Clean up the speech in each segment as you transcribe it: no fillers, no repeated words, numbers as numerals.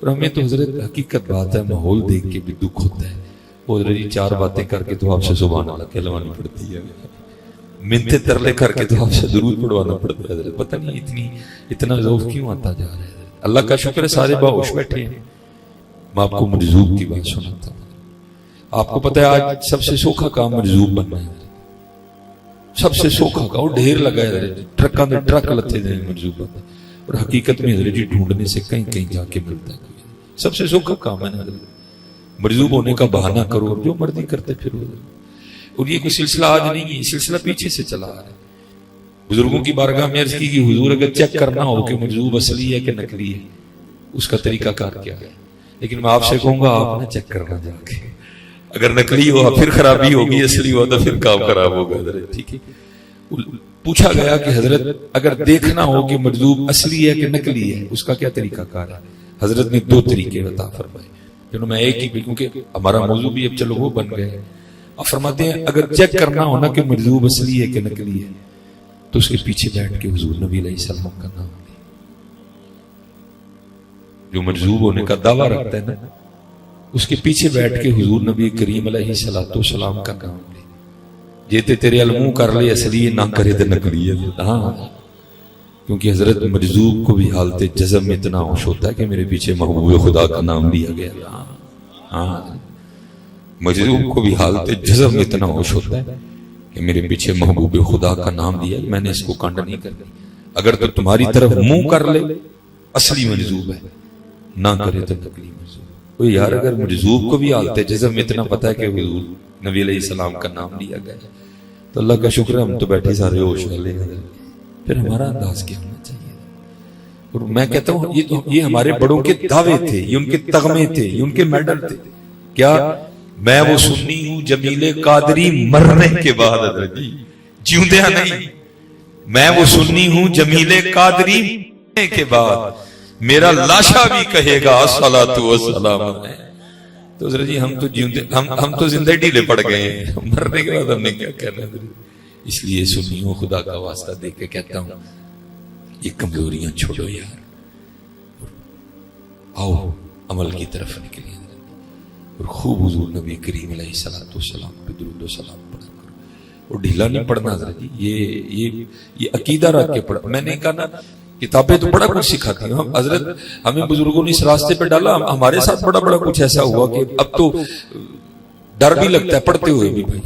اور ہمیں تو حضرت حقیقت بات ہے، ماحول دیکھ کے بھی دکھ ہوتا ہے، وہ حضرت جی 4 باتیں کر کے تو آپ سے سبحان اللہ کہلوانی پڑتی ہے، منتیں ترلے کر کے تو آپ سے درود پڑھوانا پڑتا ہے حضرت۔ پتہ نہیں اتنا ذوق کیوں آتا جا رہا ہے۔ اللہ کا شکر ہے سارے باہوش بیٹھے ہیں۔ میں آپ کو مجذوب کی بات سناتا ہوں۔ آپ کو پتہ ہے آج سب سے سوکھا کام مجذوب بننا ہے، سب سے سوکھا کام، ڈھیر لگا ہے ٹرکاں دے ٹرک لتے دے مجذوب بننا، اور حقیقت میں حضرت جی ڈھونڈنے سے کہیں کہیں جا کے ملتا ہے۔ سب سے سوکھا کام ہے نا حضرت، مجذوب ہونے کا بہانہ کرو اور جو مرضی کرتے پھرو۔ اور یہ کوئی سلسلہ آج نہیں ہے، سلسلہ پیچھے سے چلا آ رہا ہے۔ بزرگوں کی بارگاہ میں عرض کی کہ حضور اگر چیک کرنا ہو کہ مجذوب اصلی ہے کہ نقلی ہے، اس کا طریقہ کار کیا ہے، لیکن میں آپ سے کہوں گا آپ نے چیک کرنا جا کے، اگر نقلی ہوا پھر خرابی ہوگی، اصلی ہوا تو پھر کام خراب ہوگا حضرت، ٹھیک ہے۔ پوچھا گیا کہ حضرت اگر دیکھنا ہو کہ مجذوب اصلی ہے کہ نقلی ہے، اس کا کیا طریقہ کار ہے؟ حضرت نے 2 طریقے عطا فرمائے، جنہوں میں ایک ہی، کیونکہ ہمارا موضوع بھی اب چلو وہ بن گئے۔ اب فرماتے ہیں اگر چیک کرنا ہونا کہ مجذوب اصلی ہے کہ نقلی ہے، تو اس کے پیچھے بیٹھ کے حضور نبی علیہ السلام کا نام لے۔ جو مجذوب ہونے کا دعویٰ رکھتا ہے نا، اس کے پیچھے بیٹھ کے حضور نبی کریم علیہ السلام کا نام لے۔ جیتے تیرے علموں کر لے اصلی، نہ کرے تو نقلی ہے۔ ہاں، کیونکہ حضرت مجذوب کو بھی حالت جزم میں اتنا ہوش ہوتا ہے کہ میرے پیچھے محبوب خدا کا نام لیا گیا۔ ہاں، مجذوب کو بھی حالت جزم میں اتنا ہوش ہوتا ہے کہ میرے پیچھے محبوب خدا کا نام دیا، میں نے اس کو کانڈ نہیں کرنی۔ اگر تو تمہاری طرف منہ کر لے اصلی مجذوب ہے، نہ کرے تو نقلی مجذوب۔ وہ یار اگر مجذوب کو بھی حالت جزم میں اتنا پتا ہے کہ حضور نبی علیہ السلام کا نام لیا گیا، تو اللہ کا شکر ہے ہم تو بیٹھے سارے ہوش والے ہیں۔ پھر ہمارا انداز کیا ہونا چاہیے؟ اور میں کہتا ہوں یہ ہمارے بڑوں کے دعوے تھے، یہ ان کے تغمے تھے، یہ ان کے میڈل تھے۔ کیا میں وہ سنی ہوں جمیل قادری مرنے کے بعد، حضرت جی جیوندیا نہیں، میں وہ سنی ہوں جمیل قادری مرنے کے بعد، میرا لاشا بھی کہے گا الصلاۃ والسلام علیہ۔ تو حضرت جی ہم تو جیوندے، ہم تو زندہ ڈھیلے پڑ گئے ہیں، مرنے کے بعد ہم نے کیا کرنا ہے؟ اس لیے سنی ہوں، خدا کا واسطہ دے کے کہتا ہوں یہ کمزوریاں چھوڑو یار، آؤ عمل کی طرف نکلیں اور خوب حضور نبی کریم علیہ السلام پہ درود و سلام پڑھا کرو۔ اور ڈھیلا نہیں پڑھنا حضرت جی، یہ عقیدہ رکھ کے پڑھا۔ میں نے کہا نا کتابیں تو بڑا کچھ سکھاتی ہیں حضرت، ہمیں بزرگوں نے اس راستے پہ ڈالا، ہمارے ساتھ بڑا کچھ ایسا ہوا کہ اب تو ڈر بھی لگتا ہے پڑھتے ہوئے بھی بھائی،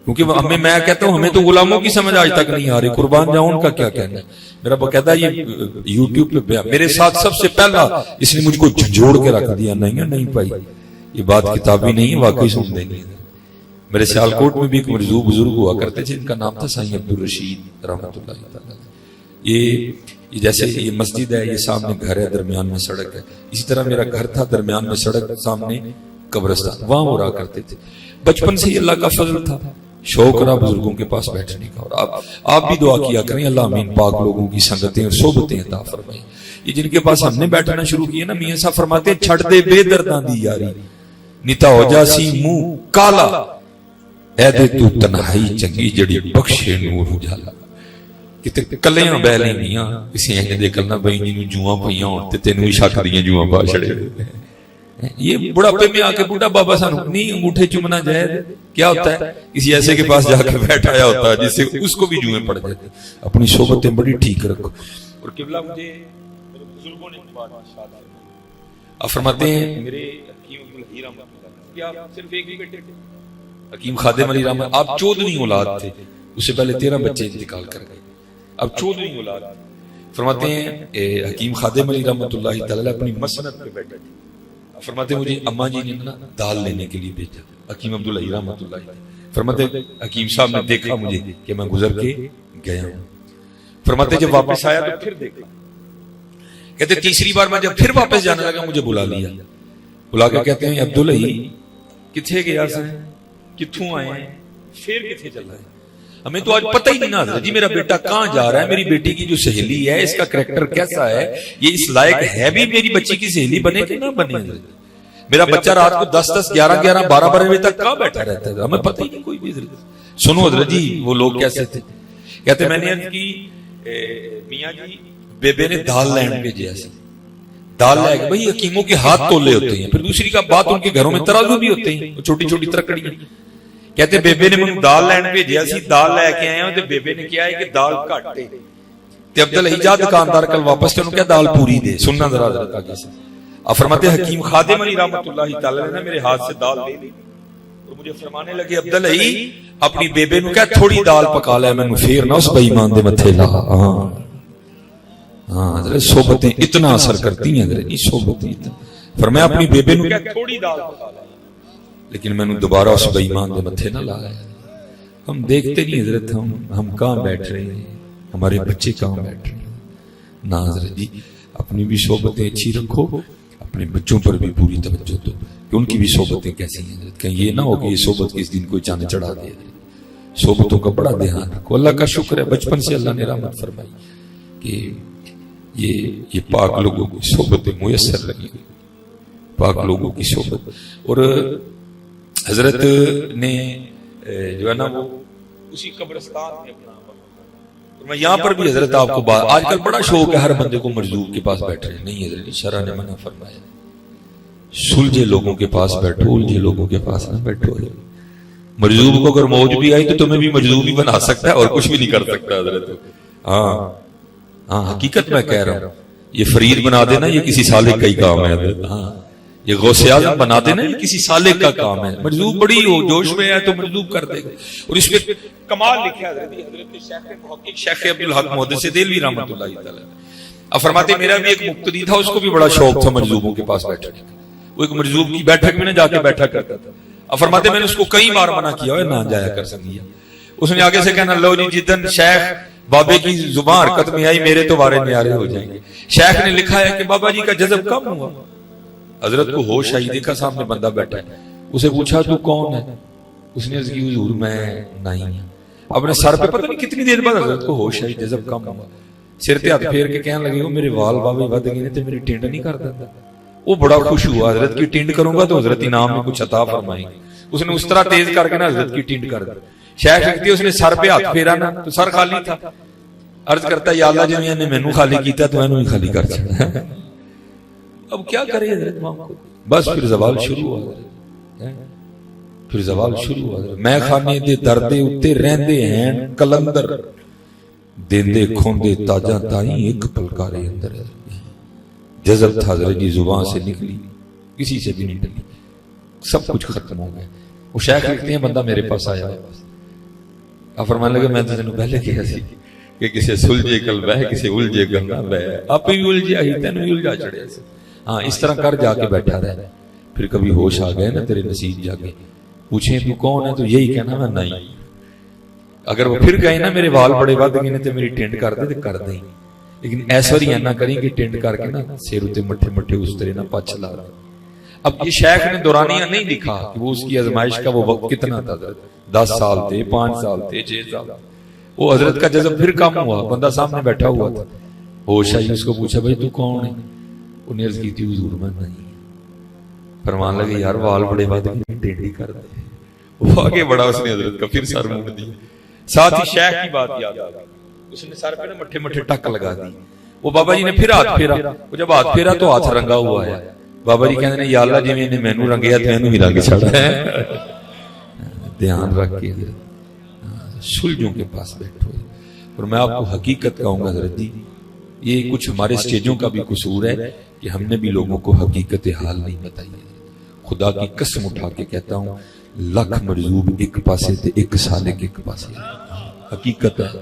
کیونکہ ہمیں، میں کہتا ہوں ہمیں تو غلاموں کی سمجھ آج تک نہیں آ رہی، قربان جاؤں ان کا کیا کہنا ہے۔ میرا باقاعدہ یہ یوٹیوب پہ میرے ساتھ سب سے پہلا اس نے مجھ کو جھنجھوڑ کے رکھ دیا، نہیں بھائی یہ بات کتابی نہیں ہے، واقعی سن دیں گے۔ میرے سیالکوٹ میں بھی ایک مرزوق بزرگ ہوا کرتے تھے، ان کا نام تھا سائیں عبدالرشید رحمۃ اللہ تعالی۔ یہ جیسے یہ مسجد ہے، یہ سامنے گھر ہے، درمیان میں سڑک ہے، اسی طرح میرا گھر تھا، درمیان میں سڑک، سامنے قبرستان، وہاں وہ رہا کرتے تھے۔ بچپن سے ہی اللہ کا فضل تھا، شوق رہا بزرگوں کے پاس بیٹھنے کا۔ اور آپ بھی دعا کیا کریں اللہ امین پاک لوگوں کی سنگتیں اور صحبتیں عطا فرمائیں۔ یہ جن کے پاس ہم نے بیٹھنا شروع کیا نا، میاں صاحب فرماتے ہیں چھڑ دے بے درداں دی یاری، نیتا ہو جاسی منہ کالا، اے دے تو تنہائی چنگی جڑی بخشے نور اجالا۔ کتے کلیاں بیلیں میاں کسی اہنے دے کلنا بھائی جنوں جوہاں پہیاں ہوتے تینوں ہی شک دیاں جوہاں پا چھڑے۔ یہ بڑھاپے میں آ کے بوڑھا بابا سانو نہیں انگوٹھے چومنا جائز کیا ہوتا ہے؟ کسی ایسے کے پاس جا کے بیٹھایا ہوتا ہے جس سے اس کو بھی جوئیں پڑ جاتے۔ اپنی صحبتیں بڑی ٹھیک رکھو۔ اور قبلہ مجھے میرے بزرگوں نے بات اب فرماتے ہیں میرے حکیم عبدالحی رحمۃ اللہ، کیا صرف ایک ہی بیٹے حکیم خادم علی رحمۃ، آپ 14ویں اولاد تھے، اس سے پہلے 13 بچے انتقال کر گئے، اب 14ویں اولاد۔ فرماتے ہیں حکیم خادم علی رحمۃ اللہ تعالی اپنی مسند پہ بیٹھے تھے، فرماتے ہیں مجھے اماں جی نے نا دال لینے کے لیے بھیجا، حکیم عبدالحی رحمۃ اللہ۔ فرماتے ہیں حکیم صاحب نے دیکھا مجھے کہ میں گزر کے گیا ہوں، فرماتے جب واپس آیا تو پھر دیکھا، کہتے تیسری بار میں جب پھر واپس جانے لگا مجھے بلا لیا، بلا کے کہتے ہیں عبدالحی کتھے گیا سا، کتھوں آئے ہیں، پھر کتھے چل رہا ہے؟ ہمیں تو آج پتہ ہی نہیں نا جی میرا بیٹا کہاں جا رہا ہے، میری بیٹی کی جو سہیلی ہے اس کا کریکٹر کیسا ہے، یہ اس لائق ہے بھی میری بچی کی سہیلی بنے کہ نہ بنے۔ میرا بچہ رات کو 10 11 12 بجے تک کہاں بیٹھا رہتا ہے، ہمیں پتہ ہی نہیں کوئی بھی۔ سنو حضرت جی وہ لوگ کیسے تھے، کہتے میں نے عرض کی میاں جی بیبے نے دال لین بھیجیا سی، دال لے کے، بھائی حکیموں کے ہاتھ تولے ہوتے ہیں، پھر دوسری کا بات ان کے گھروں میں ترازو بھی ہوتے ہیں، چھوٹی چھوٹی ترکڑیاں. کہتے بیبے نے مجھے دال لین بھیجیا سی، دال لے کے آئے ہوں تے بیبے نے کیا ہے کہ دال گھٹ ہے تے عبداللہ جا دکاندار کل واپس تے انہوں کیا دال پوری دے. سننا ذرا حضرت آگے سے. اب فرماتے حکیم خادم علی رحمۃ اللہ تعالی نے میرے ہاتھ سے دال لے لی اور مجھے فرمانے لگے عبداللہ اپنی بیبے نو کہہ تھوڑی دال پکا لے، مینوں پھر نہ اس بے ایمان دے متھے لا. ہاں حضرت صحبتیں اتنا اثر کرتی ہیں حضرت، صحبتیں فرمایا اپنی بیبے نو کہہ تھوڑی دال پکا لے، لیکن میں نے دوبارہ اس بے ایمان دے متھے نہ لایا. ہم دیکھتے نہیں حضرت ہم کہاں بیٹھ رہے ہیں، ہمارے بچے کہاں بیٹھ رہے ہیں. نہ حضرت جی اپنی بھی صحبتیں اچھی رکھو، اپنے بچوں پر بھی پوری توجہ دو کہ ان کی بھی صحبتیں کیسی ہیں حضرت. کہیں یہ نہ ہو کہ یہ صحبت کس دن کوئی چاند چڑھا دے. صحبتوں کا بڑا دھیان رکھو. اللہ کا شکر ہے بچپن سے اللہ نے رحمت فرمائی کہ یہ پاک لوگوں کی صحبتیں میسر لگی، پاک لوگوں کی صحبت. اور حضرت نے جو ہے نا وہ اسی قبرستان میں اپنا، میں یہاں پر بھی حضرت آپ کو بات، آج کل بڑا شوق ہے ہر بندے کو مرزوق کے پاس بیٹھ رہے. نہیں حضرت شرع نے منع فرمایا سلجھے لوگوں کے پاس بیٹھو، الجھے لوگوں کے پاس نہ بیٹھو. مرزوق کو اگر موج بھی آئی تو تمہیں بھی مرزوق ہی بنا سکتا ہے اور کچھ بھی نہیں کر سکتا حضرت. ہاں حقیقت میں کہہ رہا ہوں، یہ فرید بنا دینا یہ کسی سالک کا ہی کام ہے حضرت. ہاں یہ غوث اعظم بنا دینا یہ کسی سالک کا کام ہے. مرزوق بڑی ہو جوش میں ہے تو مرزوق کر دے گا. اور اس پہ کمال لکھا ہے حضرت شیخ محقق شیخ عبدالحق محدث دہلوی رحمۃ اللہ تعالی. اب فرماتے میرا بھی ایک مقتدی تھا، اس کو بھی بڑا شوق تھا مرزوقوں کے پاس بیٹھنے کا. وہ ایک مرزوق کی بیٹھک میں نہ جا کے بیٹھا کرتا تھا. اب فرماتے میں نے اس کو کئی بار منع کیا نہ جایا کر سکیا. اس نے آگے سے کہنا لو جی جدن شیخ بابے کی زبان حرکت میں آئی میرے تو بارے نیارے ہو جائیں گے. شیخ نے لکھا ہے کہ بابا جی کا جذب کم ہوا. حضرت کو ہوش آئی، دیکھا سامنے بندہ بیٹھا ہے، اسے پوچھا تو کون ہے؟ اس نے عرض کی حضور میں نہیں ہوں. اپنے سر پہ پتہ نہیں کتنی دیر بعد حضرت کو ہوش آئی، جذب کم ہوا. سر تے ہاتھ پھیر کے کہنے لگے میرے وال بابے ود گئے تے میری ٹینڈ نہیں کر دیتا. وہ بڑا خوش ہوا، حضرت کی ٹینڈ کروں گا تو حضرت انعام میں کچھ عطا فرمائیں گے. اس نے اس طرح تیز کر کے نا حضرت کی ٹینڈ کر دی. شیخ لکھتی ہے اس نے سر پہ ہاتھ پھیرا نا تو سر خالی تھا. عرض کرتا ہے یا اللہ جی نے مینوں خالی کیتا تو اینوں ہی خالی کر چھڑا. اب کیا کرے حضرت ماں کو. بس پھر زوال شروع ہوا، پھر زوال شروع ہوا. میں خانے دے دردے اتے رہندے ہیں کلندر دیندے کھوندے تاجاں تائیں ایک پلکارے اندر. جذب تھا حضرت جی زبان سے نکلی، کسی سے بھی نہیں ڈلی، سب کچھ ختم ہو گیا. وہ شیخ لکھتے ہیں بندہ میرے پاس آیا، اب فرمانے لگے میں تو تینوں پہلے کہا سی کہ کسی سلجھے کل بہ کسی الجھے کل نہ بہ، آپ بھی الجھے ہی تینوں بھی الجھا چڑھے. ہاں اس طرح کر جا کے بیٹھا رہے. پھر کبھی ہوش آ گئے نا تیرے نصیب جاگے، پوچھیں تو کون ہے تو یہی کہنا میں نہیں. اگر وہ پھر کہیں نا میرے وال بڑے ود گئے تو میری ٹینڈ کر دے تو کر دیں، لیکن ایسا ہی نہ کریں کہ ٹینڈ کر کے نا سیر اتے مٹھے مٹھے اس طرح نہ پچ لا دیں. اب یہ شیخ نے دورانیہ نہیں لکھا کہ وہ اس کی آزمائش کا وہ وقت کتنا تھا، 10 سال تھے، 5 سال تھے، 6 سال. وہ حضرت کا جذب پھر کم ہوا، بندہ سامنے بیٹھا ہوا تھا، ہوش آئی، اس کو پوچھا بھائی تو کون ہے؟ انہیں عرض کی تھی حضور میں نہیں. فرمان لگے یار وال بڑے بات ٹینڈی کر دے. وہ آگے بڑا اس نے حضرت کا پھر سر موڑ دیا. ساتھ ہی شیخ کی بات یاد آ گئی، اس نے سر پہ مٹھے مٹھے ٹک لگا دی. وہ بابا جی نے پھر ہاتھ پھیرا، وہ جب ہاتھ پھیرا تو ہاتھ رنگا ہوا ہے. بابا جی کہتے ہیں یا اللہ جی میں مینوں رنگیا تو اینوں ہی رنگ چھڑا ہے. دھیان رکھ کے سلجھوں کے پاس بیٹھو. اور میں آپ کو حقیقت کہوں گا حضرت جی، یہ کچھ ہمارے سٹیجوں کا بھی قصور ہے کہ ہم نے بھی لوگوں کو حقیقت حال نہیں بتائی. خدا کی قسم اٹھا کے کہتا ہوں لکھ مرزوب ایک پاسے تے ایک سالک ایک پاسے. حقیقت ہے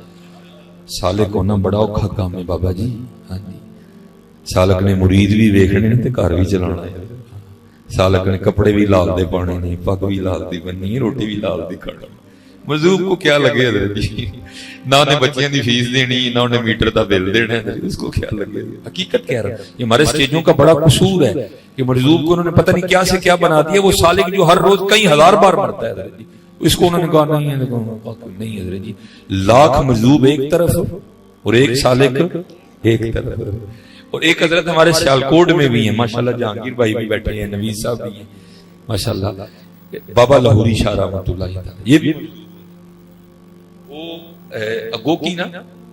سالک ہونا بڑا اوکھا کام ہے بابا جی. ہاں جی سالک نے مرید بھی ویکھنے تے گھر بھی چلانا ہے. سالک نے کپڑے بھی لال دے پانے نہیں، پگ بھی لال دی بننی، روٹی بھی لال دی کھانا. مرزوب کو کیا لگے حضرت جی، نہ انہیں بچیاں دی فیس دینی نہ انہیں میٹر دا بل دینا ہے، اس کو کیا لگے. حقیقت کہہ رہا یہ ہمارے سٹیجوں کا بڑا قصور ہے کہ مرزوب کو انہوں نے پتہ نہیں کیا سے کیا بنا دیا. وہ سالک جو ہر روز کئی ہزار بار مرتا ہے حضرت جی، اس کو انہوں نے کہا نہیں ہے. نہیں حضرت جی لاکھ مرزوب ایک طرف اور ایک سالک ایک طرف. اور ایک حضرت ہمارے سیالکوٹ میں بھی ہیں ماشاءاللہ، جہانگیر بھائی بھی بیٹھے ہیں، نویز صاحب بھی ہیں ماشاءاللہ، بابا لاہوری شاہ رحمۃ اللہ تعالی. یہ بھی وہ اگو کی نا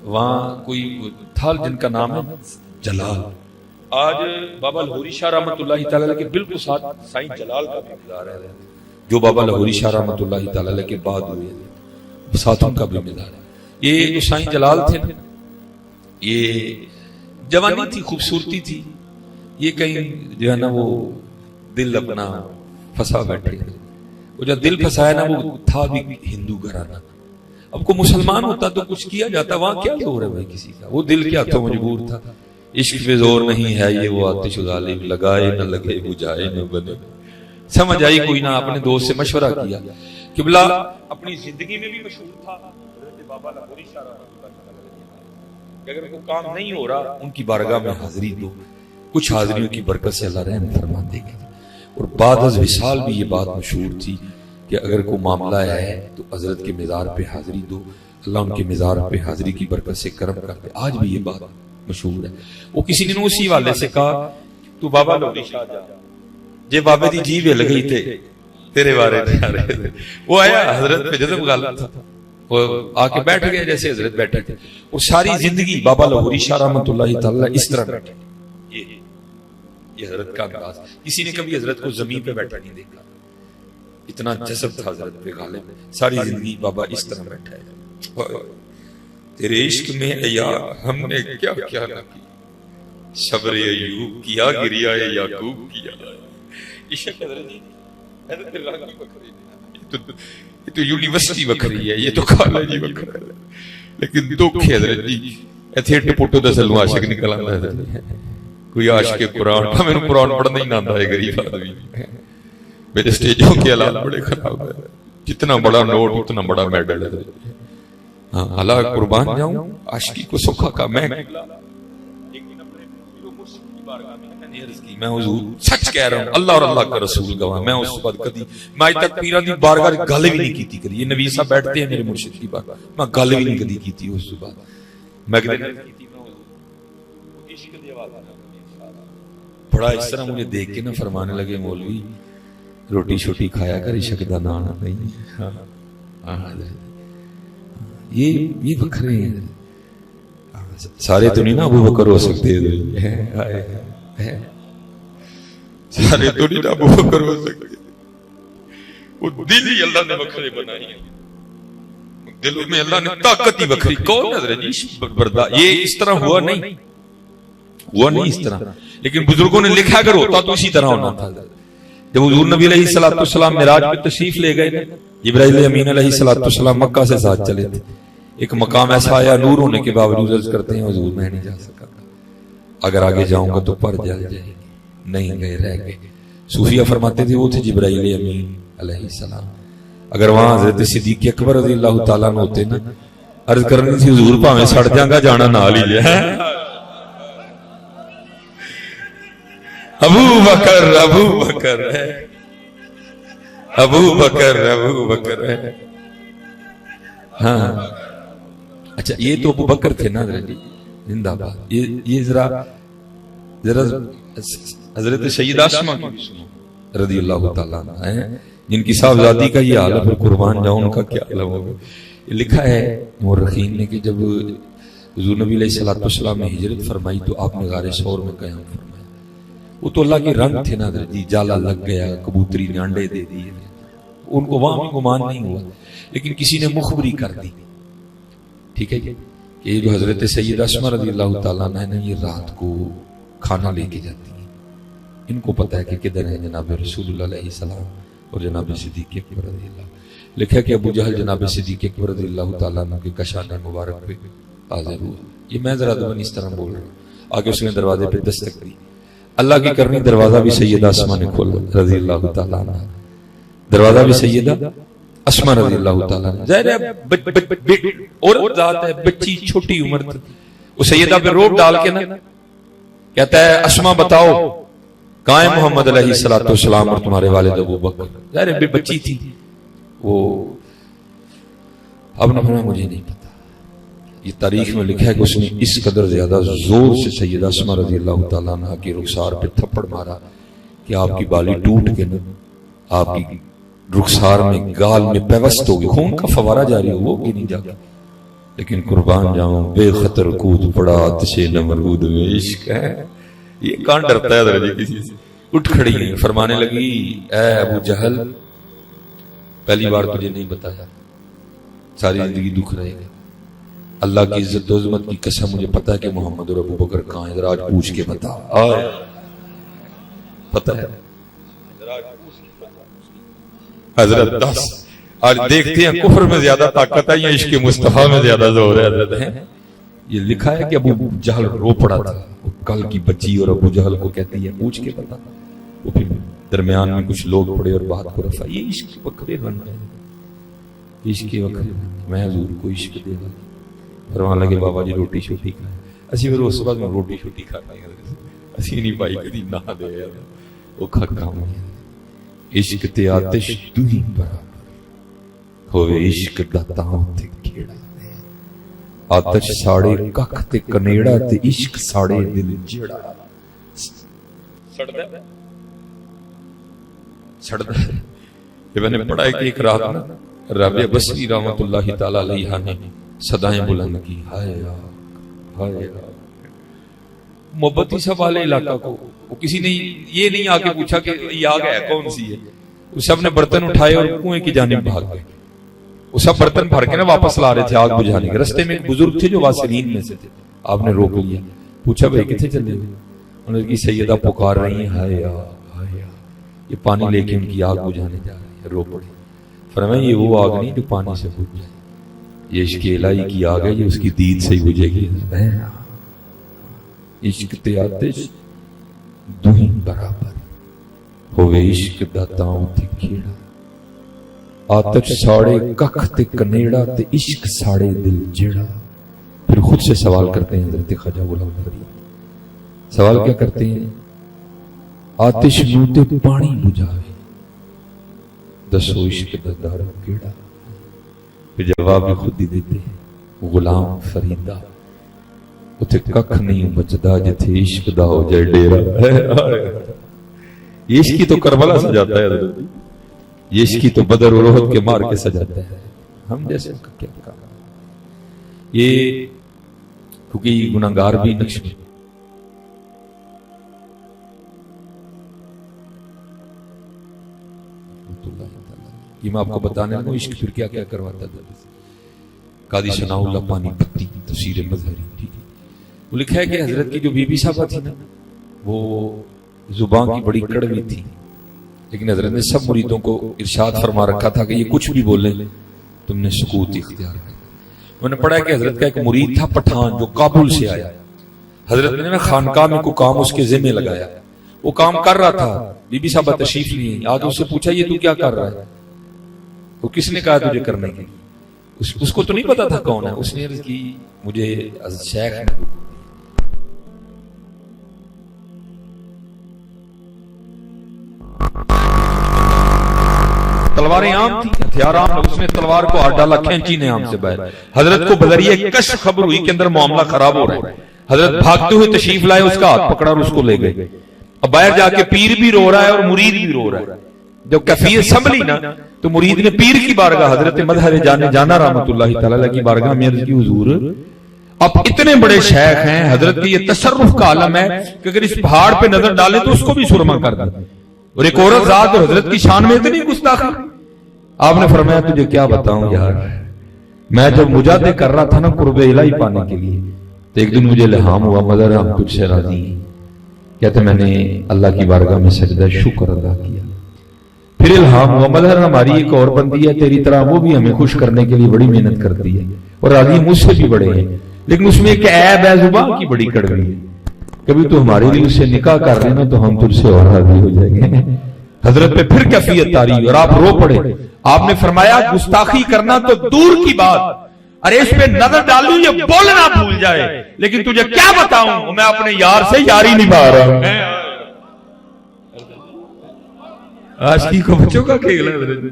وہاں کوئی تھا جن کا نام ہے جلال، آج بابا لاہوری شاہ رحمۃ اللہ تعالی علیہ کے بالکل ساتھ سائیں جلال کا بھی مزار ہے، جو بابا لاہوری شاہ رحمۃ اللہ تعالی علیہ کے بعد ہوئے، ساتھوں کا بھی مزار ہے۔ یہ جو سائیں جلال تھے نا، یہ جوانی تھی، خوبصورتی تھی، یہ کہیں جو ہے نا وہ دل اپنا پھنسا بیٹھے، وہ جو دل پھنسایا نا وہ تھا بھی ہندو گھرانہ۔ اب کو مسلمان ہوتا تو کچھ کیا جاتا، وہاں کیا زور ہے بھائی کسی کا، وہ دل کے ہاتھوں مجبور تھا۔ عشق پہ زور نہیں ہے یہ وہ آتش غالب، لگائے نہ لگے بجھائے نہ بنے۔ سمجھ آئی کوئی نہ، اپنے دوست سے مشورہ کیا۔ قبلہ اپنی زندگی میں بھی مشہور تھا حضرت بابا لاہوری شاہ رحمۃ اللہ علیہ کہ اگر کوئی کام نہیں ہو رہا ان کی بارگاہ میں حاضری دو، کچھ حاضریوں کی برکت سے اللہ رحم فرما دے گا۔ اور بعد از وصال بھی یہ بات مشہور تھی کہ اگر کوئی معاملہ ہے تو حضرت کے مزار پہ حاضری دو، اللہ ان کے مزار پہ حاضری کی برکت سے کرم کر دے۔ آج بھی یہ بات مشہور ہے۔ وہ کسی نے اسی والے سے کہا تو بابا لاہوری شاہ جا جے بابے دی جی ویل گئی تھے تیرے بارے نہیں آ رہے تھے۔ وہ آیا حضرت پہ جذب غالب تھا، وہ آ کے بیٹھ گئے جیسے حضرت بیٹھے تھے، اور ساری زندگی بابا لاہوری شاہ رحمۃ اللہ تعالی اس طرح بیٹھے۔ یہ حضرت کا انداز، کسی نے کبھی حضرت کو زمین پہ بیٹھا نہیں دیکھا، اتنا جذب تھا حضرت پہ غالب۔ ساری زندگی بابا اس طرح بیٹھا ہے۔ تیرے عشق میں ایا ہم نے کیا کیا نہ کی، صبر ایوب کیا، گریا یعقوب کیا۔ عشق حضرت حضرت رنگ بکھری، یہ تو یونیورسٹی بکھری ہے، یہ تو کالج بکھرا ہے، لیکن دکھ حضرت جی ایتھے ٹپوٹو دا سلو عاشق نکل آندا ہے۔ کوئی عاشق قرآن کا، میں نے قرآن پڑھنا ہی نہ آتا ہے، غریب آدمی، میرے سٹیجوں کے حالات بڑے خراب ہیں، جتنا بڑا نوٹ اتنا بڑا میڈل ہے۔ ہاں اللہ قربان جاؤں عاشقی کو سکھا کا۔ میں حضور سچ کہہ رہا ہوں، اللہ اور اللہ کا رسول گواہ، میں اس بعد کبھی میں آج تک پیران دی بارگاہ گل بھی نہیں کیتی کری۔ یہ نبی صاحب بیٹھتے ہیں میرے مرشد کی بات، میں گل بھی نہیں کدی کیتی اس بعد۔ میں بڑا اس طرح مجھے دیکھ کے نہ فرمانے لگے، مولوی روٹی شوٹی کھایا کر، عشق دا نام نہیں۔ یہ بکھرے ہیں، سارے تو نہیں نا ابو بکر ہو سکتے، سارے تو نہیں نا ابو بکر ہو سکتے، وہ دل ہی اللہ نے بکھرے بنائی ہیں، دلوں میں اللہ نے طاقت ہی بکھری۔ کون حضرت جی برداشت، یہ اس طرح ہوا نہیں اس طرح، لیکن بزرگوں نے لکھا اگر ہوتا تو اسی طرح ہونا تھا۔ جب حضور نبی علیہ السلام معراج پہ تشریف لے گئے، جبرائیل امین علیہ السلام مکہ سے ساتھ چلے تھے۔ ایک مقام ایسا آیا نور ہونے کے باوجود عرض کرتے ہیں حضور میں نہیں جا سکا، اگر آگے جاؤں گا تو پر جل جائے گی، نہیں گئے، رہ گئے۔ صوفیہ فرماتے تھے وہ تھے جبرائیل امین علیہ السلام، اگر وہاں حضرت صدیق اکبر رضی اللہ تعالیٰ عنہ ہوتے نا، عرض کرنی تھی حضور پاویں سڑ جاں گا جانا نال ہی ہے۔ ابو بکر ہے، ابو بکر ہے۔ ہاں اچھا، یہ تو ابو بکر تھے نا حضرت جی، زندہ باد۔ یہ ذرا حضرت سیدہ اسماء کی سنو رضی اللہ تعالیٰ عنہ ہیں، جن کی صاحبزادی کا یہ حال ہے، پھر قربان جاؤں ان کا کیا حال ہوگا۔ لکھا ہے مورخین نے کہ جب حضور نبی علیہ السلام نے ہجرت فرمائی تو آپ نے غار ثور میں قیام فرمایا۔ وہ تو اللہ کے رنگ تھے نا حضرت جی، جالا لگ گیا، کبوتری نے انڈے دے دیے، ان کو وہاں بھی گمان نہیں ہوا، لیکن کسی نے مخبری کر دی، ٹھیک ہے کہ یہ جو حضرت سیدہ اسماء رضی اللہ تعالیٰ عنہ نے یہ رات کو کھانا لے کے جاتی ہیں، ان کو پتہ ہے کہ کدھر ہے جناب رسول اللہ علیہ السلام اور جناب صدیق اکبر رضی اللہ۔ لکھا کہ ابو جہل جناب صدیق اکبر رضی اللہ تعالیٰ عنہ کے کشان مبارک پہ حاضر ہوا۔ یہ میں ذرا دبن اس طرح بول رہا ہوں، آگے اس نے دروازے پہ دستک دی، اللہ کی کرنی دروازہ بھی سیدہ اسماء نے کھولا رضی اللہ تعالیٰ عنہ، دروازہ بھی سیدہ اسماء رضی اللہ تعالیٰ عنہ۔ ظاہر ہے عورت ذات ہے، بچی چھوٹی عمر تھی، وہ سیدہ پہ روب ڈال کے نا کہتا ہے اسماء بتاؤ کہاں ہے محمد علیہ السلام اور تمہارے والد ابو بکر؟ ظاہر ہے بچی تھی وہ، اب نہ مجھے نہیں پتا، یہ تاریخ میں لکھا ہے کہ اس نے اس قدر زیادہ زور سے سیدہ اسماء رضی اللہ تعالیٰ عنہ کی رخسار پہ تھپڑ مارا کہ آپ کی بالی ٹوٹ کے نا آپ کی رخسار میں گال میں پیوست ہوگی، خون کا فوارہ جاری ہوگی نہیں جاگا۔ لیکن قربان جاؤں بے خطر کود پڑا آتش نمرود میں عشق ہے، یہ کہاں ڈرتا ہے حضرت جی کسی سے. اٹھ کھڑی ہیں, فرمانے لگی اے ابو جہل, پہلی بار تجھے نہیں بتایا, ساری زندگی دکھ رہے گا. اللہ کی عزت و عظمت کی قسم مجھے پتا ہے کہ محمد اور ابو بکر کہاں ہیں, ذرا آج پوچھ کے بتا. پتا ہے حضرت 10 آج دیکھتے ہیں کفر میں زیادہ طاقت ہے یا عشق مصطفیٰ میں زیادہ زور ہے حضرت ہیں. یہ لکھا ہے کہ ابو جہل رو پڑا تھا, کل کی بچی اور ابو جہل کو کہتی ہے پوچھ کے بتا. وہ پھر درمیان میں کچھ لوگ پڑے اور بات کو رفع. یہ عشق بکرے بن گئے, عشق بکرے. میں حضور کو عشق دے گا, فرمان لگے بابا جی روٹی شوٹی کھائیں. اسی پھر اس وقت میں روٹی شوٹی کھاتے ہیں, اسی نہیں پائی کدی نہ دے وہ کھا کام. عشق تے آتش دوہی برابر ہوئے, عشق دا تاؤں تے کھیڑا. آتش ساڑے ککھ تے کنیڑا تے عشق ساڑے دل جیڑا. سڑتا ہے. یہ میں نے پڑھا ہے کہ ایک رات نا رابعہ بصری رحمت اللہ تعالی علیہ نے صدائیں بلند کی, ہائے ہائے. محبتی سب والے علاقہ کو کسی نے یہ نہیں آگے پوچھا کہ یہ آگ ہے کون سی ہے. وہ سب نے برتن اٹھائے اور کنویں کی جانب بھاگ گئے. وہ سب برتن بھر کے نا واپس لا رہے تھے آگ بجھانے کے. رستے میں ایک بزرگ تھے جو واسلین میں سے تھے, آپ نے روک لیا, پوچھا بھائی کتنے چلے ہوئے. انہوں نے کہا سیدہ پکار رہی ہیں, ہائے ہائے. یہ پانی لے کے ان کی آگ بجھانے جا رہی ہے. رو پڑے. فرمایا یہ وہ آگ نہیں جو پانی سے بجھ جائے, یہ عشق الہی کی آگ ہے, یہ اس کی دید سے ہی بجھے گی. عشق تے آتش دوہی برابر ہوئے, عشق دا تاؤں تے کھیڑا. آتش ساڑے ککھ تے کنیڑا تے عشق ساڑے دل جیڑا. پھر خود سے سوال کرتے ہیں حضرت خواجہ غلام فرید. سوال کیا کرتے ہیں؟ آتش نو تے پانی بجھاوے, دسو عشق دا دارا کیڑا. پھر جواب بھی خود ہی دیتے ہیں, غلام فریدہ اتھے ککھ نہیں بچدا جتھے عشق دا ہو جائے ڈیرا. یہ عشق تو کربلا سجاتا ہے حضرت, یہ عشق تو بدر و احد کے مار کے سجاتا ہے. ہم جیسے کا کیا کام. یہ کیونکہ گناہگار بھی نقش میں یہ میں آپ کو بتانے لگوں عشق پھر کیا کیا کرواتا تھا. قاضی ثناء اللہ پانی پتی تفسیر مظہری, ٹھیک ہے, وہ لکھا ہے کہ حضرت کی جو بی بی صاحبہ تھی نا وہ زبان کی بڑی کڑوی تھی, لیکن حضرت نے سب مریدوں کو ارشاد فرما رکھا تھا کہ یہ کچھ بھی بولیں تم نے سکوت اختیار کر. میں نے پڑھا ہے کہ حضرت کا ایک مرید تھا پٹھان جو کابل سے آیا. حضرت نے خانقاہ میں کوئی کام اس کے ذمہ لگایا, وہ کام کر رہا تھا, بی بی صاحبہ تشریف لی. آج اس سے پوچھا یہ تو کیا کر رہا ہے؟ وہ کس نے کہا تجھے کرنے کی؟ اس کو تو نہیں پتا تھا کون ہے. اس نے عرض کی مجھے شیخ نے. تلواریں عام تھی, ہتھیار عام, اس نے تلوار کو ہاتھ ڈالا, کھینچی نے عام سے باہر. حضرت کو بذریعہ کشف خبر ہوئی کہ اندر معاملہ خراب ہو رہا ہے. حضرت بھاگتے ہوئے تشریف لائے, اس کا ہاتھ پکڑا اور اس کو لے گئے. اب باہر جا کے پیر بھی رو رہا ہے اور مرید بھی رو رہا ہے. جب کیفیت سنبھلی نا تو مرید نے پیر کی بارگاہ حضرت مظہر جانا رحمت اللہ تعالی کی بارگاہ میں عرض کی, حضور اب اتنے بڑے شیخ ہیں, حضرت کی یہ تصرف کا عالم ہے کہ اگر اس پہاڑ پہ نظر ڈالے تو اس کو بھی سرما کر دیں, اور ایک عورت ذات اور حضرت کی شان میں اتنی گستاخی. آپ نے فرمایا تجھے کیا بتاؤں یار, میں جب مجاہدے کر رہا تھا نا قرب الہی پانے کے لیے, تو ایک دن مجھے الہام ہوا مظہر ہم تجھ سے راضی ہیں. کہتے میں نے اللہ کی بارگاہ میں سجدہ شکر ادا کیا. پھر الہام ہوا مظہر ہماری ایک اور بندی ہے تیری طرح, وہ بھی ہمیں خوش کرنے کے لیے بڑی محنت کرتی ہے اور راضی مجھ سے بھی بڑے ہیں, لیکن اس میں ایک عیب ہے, زبان کی بڑی کڑوی ہے. کبھی تو ہمارے لیے اس سے نکاح کر لینا تو ہم تجھ سے اور راضی ہو جائیں گے. حضرت پہ پھر کیفیت تاری اور آپ رو پڑے. آپ نے فرمایا گستاخی کرنا تو دور کی بات, ارے اس پہ نظر ڈالوں یہ بولنا بھول جائے, لیکن تجھے کیا بتاؤں میں اپنے یار سے یاری نبھا رہا ہوں. عاشقی کو بچوں کا کھیل ہے حضرت.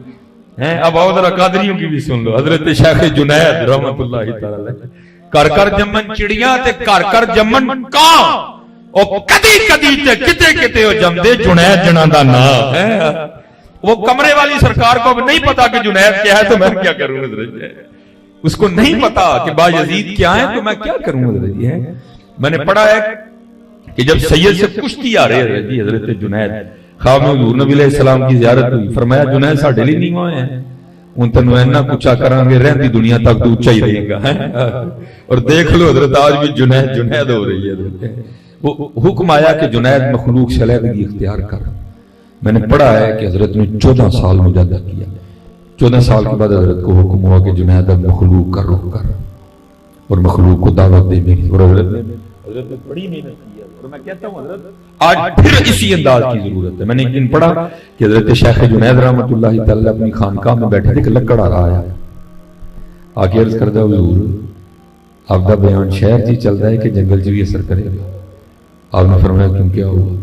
اب آؤ ذرا قادریوں کی بھی سن لو. حضرت شیخ جنید رحمت اللہ تعالی کر کر جمن چڑیاں تے کر کر جمن کاں, او کدی کدی تے کتے کتے او جمدے جنید جنا دا نام ہے. وہ کمرے والی سرکار کو نہیں پتا کہ جنید کیا ہے تو میں کیا کروں حضرت. اس کو نہیں پتا کہ با یزید کیا ہے تو میں کیا کروں حضرت. میں نے پڑھا ہے کہ جب سید سے کشتی آ رہے ہیں جی حضرت جنید خواب میں حضور نبی علیہ السلام کی زیارت ہوئی، فرمایا جنید ساڈے لیے نہیں ہوئے ہیں، ان تینوں اینا کچھ کران گے رہندی دنیا تک تو اونچا ہی رہے گا. اور دیکھ لو حضرت آج بھی جنید جنید ہو رہی ہے. وہ حکم آیا کہ جنید مخلوق سے علیحدگی اختیار کر. میں نے پڑھا ہے کہ حضرت نے 14 سال مجاہدہ کیا. 14 سال کے بعد حضرت کو حکم ہوا کہ جنید اب مخلوق کا رخ کر اور مخلوق کو دعوت دے میری. اور حضرت نے بڑی محنت کی ہے. اور میں کہتا ہوں حضرت آج پھر اسی انداز کی ضرورت ہے. میں نے ایک دن پڑھا کہ حضرت شیخ جنید رحمۃ اللہ تعالی اپنی خانقاہ میں بیٹھے تھے کہ لکڑ آ رہا آیا آ کے عرض کردہ حضور آپ کا بیان شہر جی چل رہا ہے کہ جنگل جی بھی اثر کرے گا. آپ نے فرمایا کیوں کیا ہوا؟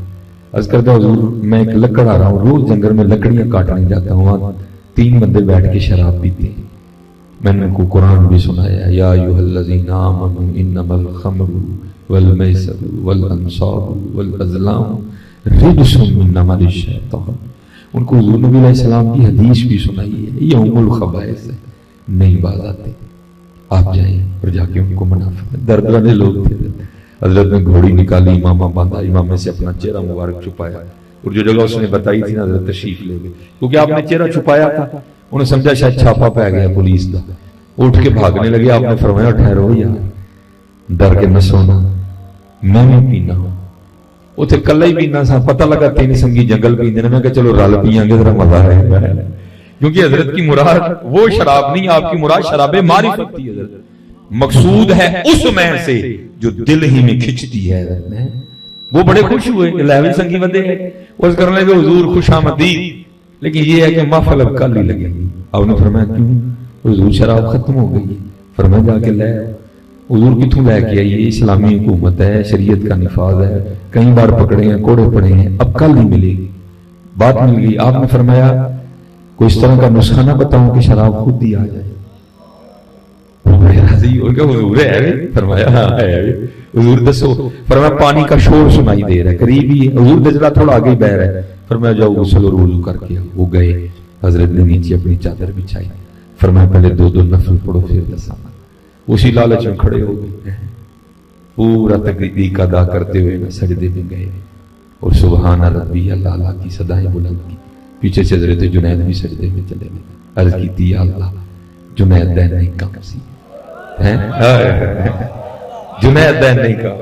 عرض کردہ حضور میں ایک لکڑ آ رہا ہوں، روز جنگل میں لکڑیاں کاٹنے جاتا ہوں، وہاں 3 بندے بیٹھ کے شراب پیتے ہیں. میں نے ان کو قرآن بھی سنایا یا ایھا الذین آمنوا انما الخمر والمیسر والانصاب والازلام رجس من عمل الشیطان. ان کو حضور نبی علیہ السلام کی حدیث بھی سنائی ہے، یہ ام الخبائث ہے، نہیں باز آتے. آپ جائیں اور جا کے ان کو منع فرمائیں. درد والے لوگ تھے. حضرت نے گھوڑی نکالی، امامہ باندھا، امامے سے اپنا چہرہ مبارک چھپایا اور جو جگہ اس نے بتائی تھی نا حضرت تشریف لے گئے کیونکہ آپ نے چہرہ چھپایا تھا. انہیں سمجھا شاید چھاپا پہ گیا پولیس دا. اٹھ کے بھاگنے لگے. آپ نے فرمایا ٹھہرو یار، ڈر کے نہ سونا، میں بھی پینا ہوں. اتنے کلا ہی پینا سا، پتہ لگا 3 سنگی جنگل پیندے نے. میں کہا چلو رل پیاں گے ذرا مزہ آئے گا. کیونکہ حضرت کی مراد وہ شراب نہیں، آپ کی مراد شراب معرفت تھی. حضرت مقصود ہے اس میں سے جو دل ہی میں کھچتی ہے. وہ بڑے خوش ہوئے کہ لیوی سنگی بندے ہیں. اس کرنے لگے حضور خوش آمدید، لیکن یہ ہے کہ محفل اب کل ہی لگے گی. آپ نے فرمایا کیوں؟ حضور شراب ختم ہو گئی. فرمایا جا کے لے. حضور کتوں لے کے آئیے؟ اسلامی حکومت ہے، شریعت کا نفاذ ہے، کئی بار پکڑے ہیں، کوڑے پڑے ہیں، اب کل ہی ملے گی. بات مل گئی. آپ نے فرمایا کوئی اس طرح کا نسخہ نہ بتاؤں کہ شراب خود ہی آ جائے. حضور ہے؟ فرمایا ہاں ہے. حضور دسو. فرمایا پانی کا شور سنائی دے رہا ہے، قریب ہی ہے. حضور دجلہ تھوڑا آگے ہی بہ رہا ہے. فرمایا جاؤ غسل اور وضو کر کے. وہ گئے. حضرت نے نیچے اپنی چادر بچھائی. فرمایا پہلے 2 نفل پڑھو پھر دسانا. اسی لالچ میں کھڑے ہو گئے. پورا تقریب ادا کرتے ہوئے سجدے میں گئے اور سبحان ربی اللہ کی صدائیں بلند کی. پیچھے سے حضرت جنید بھی سجدے میں چلے گئے. عرض کی تھی یا اللہ جنید دین نہیں کم سی جنید دین نہیں کم.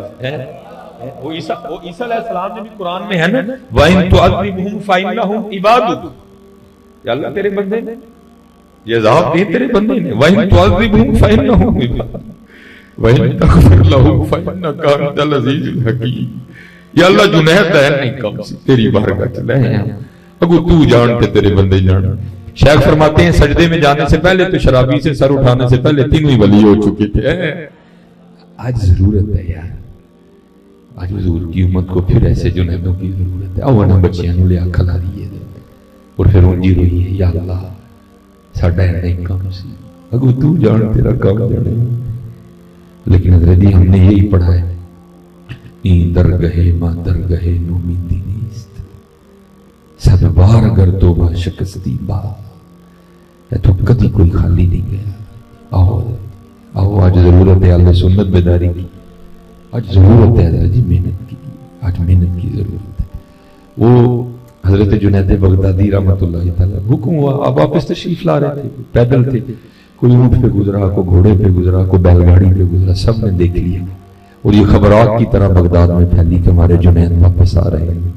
وہ عیسیٰ علیہ السلام نے بھی قرآن میں ہے نا وَإِن تُعَذِّبْهُمْ فَإِنَّهُمْ عِبَادُكَ. یا اللہ تیرے بندے نے یہ عذاب دے تیرے بندے نے. وَإِن تُعَذِّبْهُمْ فَإِنَّهُمْ عِبَادُكَ وَإِن تَغْفِرْ لَهُمْ فَإِنَّكَ أَنْتَ الْعَزِيزُ الْحَكِيمُ. یا اللہ جنید دین نہیں کم سی تیری بارگاہ چلے ہیں. اگو تو جانتے تیرے بندے جان. شیخ فرماتے ہیں سجدے میں جانے سے پہلے تو شرابی سے سر اٹھانے سے پہلے 3 ہی ولی ہو چکے تھے. آج ضرورت ہے یار، آج حضور کی امت کو پھر ایسے جنیدوں کی ضرورت ہے. اوہ بچیاں نو لیا کھلا رہی ہے اور پھر اونجی روئی ہے یا اللہ ساڈا نہیں کام سی اگو تو جان تیرا کام جانے. لیکن حضرت ہم نے یہی پڑھا ہے این درگہے ماں درگہے نومیدی نیست صد بار اگر توبہ شکستی بات تو کدی کوئی خالی نہیں گیا. آؤ آؤ آج ضرورت ہے اللہ سنت بیداری کی. آج ضرورت ہے جی محنت کی. آج محنت کی ضرورت ہے. وہ حضرت جنید بغدادی رحمۃ اللہ تعالی حکم ہوا. اب واپس تشریف لا رہے تھے، پیدل تھے. کوئی اونٹ پہ گزرا، کوئی گھوڑے پہ گزرا، کوئی بیل گاڑی پہ گزرا. سب نے دیکھ لیا اور یہ خبرات کی طرح بغداد میں پھیلی کہ ہمارے جنید واپس آ رہے ہیں.